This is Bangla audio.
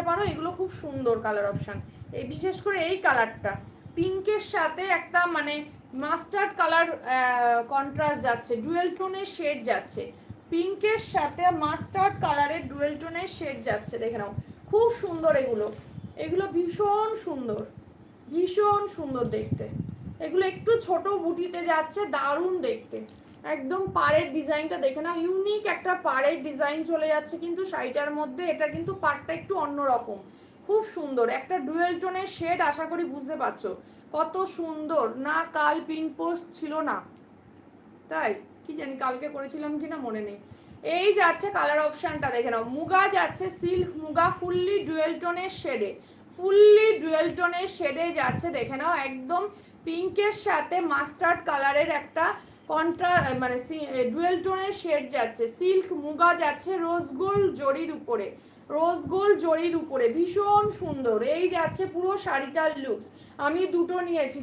পারো, এগুলো খুব সুন্দর কালার অপশান। এই বিশেষ করে এই কালারটা পিঙ্কের সাথে একটা মানে মাস্টার্ড কালার কন্ট্রাস্ট যাচ্ছে, ডুয়েল টোনের শেড যাচ্ছে, পিঙ্কের সাথে মাস্টার্ড কালারের ডুয়েল টোনের শেড যাচ্ছে, দেখে নাও খুব সুন্দর এগুলো। এগুলো ভীষণ সুন্দর, ভীষণ সুন্দর দেখতে। এগুলো একটু ছোট বুটিতে যাচ্ছে, দারুণ দেখতে। একদম পাড়ের ডিজাইনটা দেখে না, ইউনিক একটা পাড়ের ডিজাইন চলে যাচ্ছে কিন্তু শাড়িটার মধ্যে। এটা কিন্তু পাড়টা একটু অন্যরকম, খুব সুন্দর একটা ডুয়েল টোনের শেড। আশা করি বুঝতে পারছো কত সুন্দর না। কাল পিঙ্ক পোস্ট ছিল না, তাই কি জানি কালকে করেছিলাম কিনা মনে নেই। এই যাচ্ছে কালার অপশনটা দেখে নাও, মুগা যাচ্ছে, সিল্ক মুগা, ফুললি ডুয়েল টোনের শেডে, ফুললি ডুয়েল টোনের শেডে যাচ্ছে দেখে নাও। একদম পিঙ্কের সাথে মাস্টার্ড কালারের একটা মানে ডুয়েল টোনের শেড যাচ্ছে, সিল্ক মুগা যাচ্ছে রোজ গোল্ড জরির উপরে, রোজ গোল্ড জরির উপরে, ভীষণ সুন্দর। এই যাচ্ছে পুরো শাড়িটার লুকস। আমি দুটো নিয়েছি।